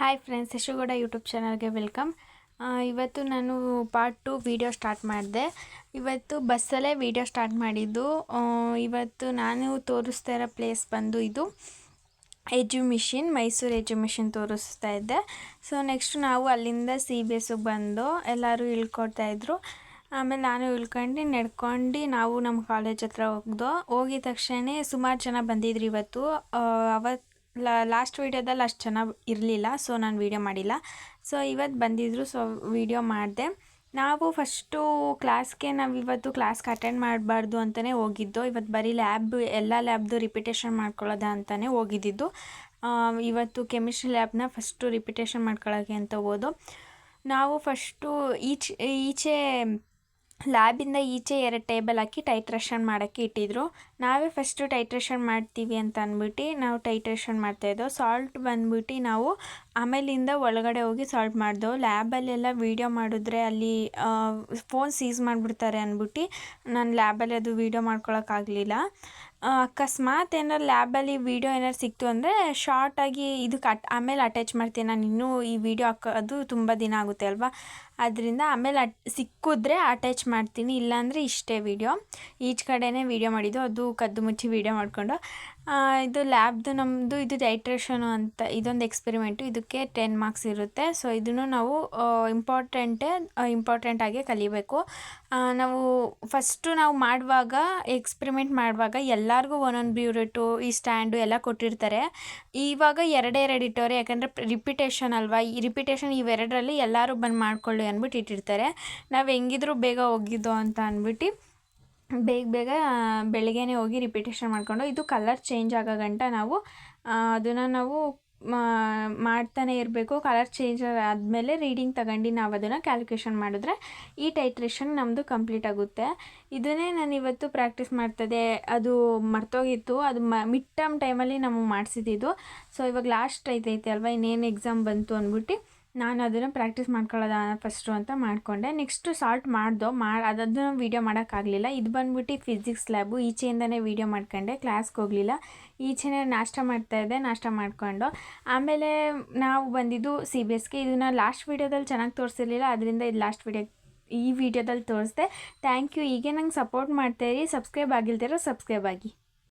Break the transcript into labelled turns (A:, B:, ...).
A: Hi friends, ಯಶೋಗೌಡ YouTube ಚಾನಲ್ಗೆ welcome. ಇವತ್ತು ನಾನು ಪಾರ್ಟ್ 2 ವೀಡಿಯೋ ಸ್ಟಾರ್ಟ್ ಮಾಡಿದೆ. ಇವತ್ತು ಬಸ್ಸಲ್ಲೇ ವೀಡಿಯೋ ಸ್ಟಾರ್ಟ್ ಮಾಡಿದ್ದು. ಇವತ್ತು ನಾನು ತೋರಿಸ್ತಾ ಇರೋ ಪ್ಲೇಸ್ ಬಂದು ಇದು ಎಜುಮಿಷನ್, ಮೈಸೂರು ಎಜುಮಿಷನ್ ತೋರಿಸ್ತಾ ಇದ್ದೆ. ಸೊ ನೆಕ್ಸ್ಟ್ ನಾವು ಅಲ್ಲಿಂದ CBSಗೆ ಬಂದು ಎಲ್ಲರೂ ಇಳ್ಕೊಳ್ತಾಯಿದ್ರು. ಆಮೇಲೆ ನಾನು ಇಳ್ಕೊಂಡು ನಡ್ಕೊಂಡು ನಾವು ನಮ್ಮ ಕಾಲೇಜ್ ಹತ್ರ ಹೋಗಿದ ತಕ್ಷಣ ಸುಮಾರು ಜನ ಬಂದಿದ್ರು ಇವತ್ತು. ಅವತ್ತು ಲಾಸ್ಟ್ ವೀಡಿಯೋದಲ್ಲಿ ಅಷ್ಟು ಜನ ಇರಲಿಲ್ಲ, ಸೊ ನಾನು ವೀಡಿಯೋ ಮಾಡಿಲ್ಲ. ಸೊ ಇವತ್ತು ಬಂದಿದ್ದರು, ಸೊ ವೀಡಿಯೋ ಮಾಡಿದೆ. ನಾವು ಫಸ್ಟು ನಾವಿವತ್ತು ಕ್ಲಾಸ್ಗೆ ಅಟೆಂಡ್ ಮಾಡಬಾರ್ದು ಅಂತಲೇ ಹೋಗಿದ್ದು. ಇವತ್ತು ಬರೀ ಎಲ್ಲ ಲ್ಯಾಬ್ದು ರಿಪಿಟೇಷನ್ ಮಾಡ್ಕೊಳ್ಳೋದ ಅಂತಲೇ ಹೋಗಿದ್ದಿದ್ದು. ಇವತ್ತು ಕೆಮಿಸ್ಟ್ರಿ ಲ್ಯಾಬ್ನ ಫಸ್ಟು ರಿಪಿಟೇಷನ್ ಮಾಡ್ಕೊಳ್ಳೋಕ್ಕೆ ಅಂತ ನಾವು ಫಸ್ಟು ಈಚೆ ಲ್ಯಾಬಿಂದ ಈಚೆ 2 ಟೇಬಲ್ ಹಾಕಿ ಟೈಟ್ರೇಷನ್ ಮಾಡೋಕ್ಕೆ ಇಟ್ಟಿದ್ರು. ನಾವೇ ಫಸ್ಟು ಟೈಟ್ರೇಷನ್ ಮಾಡ್ತೀವಿ ಅಂತ ಅಂದ್ಬಿಟ್ಟು ನಾವು ಟೈಟ್ರೇಷನ್ ಮಾಡ್ತಾಯಿದ್ದೋ. ಸಾಲ್ಟ್ ಬಂದ್ಬಿಟ್ಟು ನಾವು ಆಮೇಲಿಂದ ಒಳಗಡೆ ಹೋಗಿ ಸಾಲ್ಟ್ ಮಾಡಿದೆವು. ಲ್ಯಾಬಲ್ಲೆಲ್ಲ ವೀಡಿಯೋ ಮಾಡಿದ್ರೆ ಅಲ್ಲಿ ಫೋನ್ ಸೀಸ್ ಮಾಡಿಬಿಡ್ತಾರೆ ಅಂದ್ಬಿಟ್ಟು ನಾನು ಲ್ಯಾಬಲ್ಲಿ ಅದು ವೀಡಿಯೋ ಮಾಡ್ಕೊಳಕ್ಕಾಗಲಿಲ್ಲ. ಅಕಸ್ಮಾತ್ ಏನಾರು ಲ್ಯಾಬಲ್ಲಿ ವೀಡಿಯೋ ಏನಾರು ಸಿಕ್ತು ಅಂದರೆ ಶಾರ್ಟಾಗಿ ಇದಕ್ಕೆ ಆಮೇಲೆ ಅಟ್ಯಾಚ್ ಮಾಡ್ತೀನಿ. ನಾನು ಇನ್ನೂ ಈ ವಿಡಿಯೋ ಹಾಕೋದು ತುಂಬ ದಿನ ಆಗುತ್ತೆ ಅಲ್ವಾ, ಅದರಿಂದ ಆಮೇಲೆ ಸಿಕ್ಕಿದ್ರೆ ಅಟ್ಯಾಚ್ ಮಾಡ್ತೀನಿ, ಇಲ್ಲಾಂದರೆ ಇಷ್ಟೇ ವೀಡಿಯೋ. ಈಚ್ ಕಡೆನೇ ವೀಡಿಯೋ ಮಾಡಿದ್ದು, ಅದು ಕದ್ದು ಮುಚ್ಚಿ ವೀಡಿಯೋ ಮಾಡಿಕೊಂಡು. ಇದು ಲ್ಯಾಬ್ದು ನಮ್ಮದು ಇದು ಟೈಟ್ರೇಷನು ಅಂತ ಇದೊಂದು ಎಕ್ಸ್ಪೆರಿಮೆಂಟು. ಇದಕ್ಕೆ 10 ಮಾರ್ಕ್ಸ್ ಇರುತ್ತೆ. ಸೊ ಇದನ್ನು ನಾವು ಇಂಪಾರ್ಟೆಂಟಾಗಿ ಕಲಿಬೇಕು. ನಾವು ಫಸ್ಟು ನಾವು ಮಾಡುವಾಗ ಎಕ್ಸ್ಪೆರಿಮೆಂಟ್ ಮಾಡುವಾಗ ಎಲ್ಲರಿಗೂ ಒಂದೊಂದು ಬ್ಯೂರೆಟು, ಈ ಸ್ಟ್ಯಾಂಡು ಎಲ್ಲ ಕೊಟ್ಟಿರ್ತಾರೆ. ಇವಾಗ 2 ಇಟ್ಟವ್ರೆ, ಯಾಕಂದರೆ ರಿಪಿಟೇಷನ್ ಅಲ್ವಾ. ಈ ರಿಪಿಟೇಷನ್ ಇವೆರಡರಲ್ಲಿ ಎಲ್ಲರೂ ಬಂದು ಮಾಡ್ಕೊಳ್ಳಿ ಅಂದ್ಬಿಟ್ಟು ಇಟ್ಟಿರ್ತಾರೆ. ನಾವು ಹೆಂಗಿದ್ರು ಬೇಗ ಹೋಗಿದ್ದು ಅಂತ ಅಂದ್ಬಿಟ್ಟು ಬೇಗ ಬೆಳಗ್ಗೆನೇ ಹೋಗಿ ರಿಪಿಟೇಷನ್ ಮಾಡಿಕೊಂಡು ಇದು ಕಲರ್ ಚೇಂಜ್ ಆಗೋ ಗಂಟ ನಾವು ಅದನ್ನು ನಾವು ಮಾಡ್ತಾನೆ ಇರಬೇಕು. ಕಲರ್ ಚೇಂಜ್ ಆದಮೇಲೆ ರೀಡಿಂಗ್ ತಗೊಂಡು ನಾವು ಅದನ್ನು ಕ್ಯಾಲ್ಕುಲೇಷನ್ ಮಾಡಿದ್ರೆ ಈ ಟೈಟ್ರೇಷನ್ ನಮ್ಮದು ಕಂಪ್ಲೀಟ್ ಆಗುತ್ತೆ. ಇದನ್ನೇ ನಾನು ಇವತ್ತು ಪ್ರಾಕ್ಟೀಸ್ ಮಾಡ್ತಿದ್ದೆ. ಅದು ಮರ್ತೋಗಿತ್ತು, ಅದು ಮಿಡ್ ಟರ್ಮ್ ಟೈಮಲ್ಲಿ ನಮಗೆ ಮಾಡಿಸಿದ್ದು. ಸೊ ಇವಾಗ ಲಾಸ್ಟ್ ಐತೆ ಅಲ್ವಾ, ಇನ್ನೇನು ಎಕ್ಸಾಮ್ ಬಂತು ಅಂದ್ಬಿಟ್ಟು ನಾನು ಅದನ್ನು ಪ್ರಾಕ್ಟೀಸ್ ಮಾಡ್ಕೊಳ್ಳೋದ ಫಸ್ಟು ಅಂತ ಮಾಡಿಕೊಂಡೆ. ನೆಕ್ಸ್ಟು ಸಾಲ್ಟ್ ಅದನ್ನು ವೀಡಿಯೋ ಮಾಡೋಕ್ಕಾಗಲಿಲ್ಲ. ಇದು ಬಂದ್ಬಿಟ್ಟು ಫಿಸಿಕ್ಸ್ ಲ್ಯಾಬು. ಈಚೆಯಿಂದನೇ ವೀಡಿಯೋ ಮಾಡ್ಕೊಂಡೆ, ಕ್ಲಾಸ್ಗೆ ಹೋಗಲಿಲ್ಲ. ಈಚೆನೇ ನಾಷ್ಟ ಮಾಡ್ತಾಯಿದ್ದೆ. ನಾಷ್ಟ ಮಾಡಿಕೊಂಡು ಆಮೇಲೆ ನಾವು ಬಂದಿದ್ದು CBSಗೆ. ಇದನ್ನು ಲಾಸ್ಟ್ ವೀಡಿಯೋದಲ್ಲಿ ಚೆನ್ನಾಗಿ ತೋರಿಸಿರಲಿಲ್ಲ, ಅದರಿಂದ ಇದು ಈ ವಿಡಿಯೋದಲ್ಲಿ ತೋರಿಸ್ದೆ. Thank you. ಹೀಗೆ ನಂಗೆ ಸಪೋರ್ಟ್ ಮಾಡ್ತಾಯಿರಿ. ಸಬ್ಸ್ಕ್ರೈಬ್ ಆಗಿಲ್ದಿರೋ ಸಬ್ಸ್ಕ್ರೈಬ್ ಆಗಿ.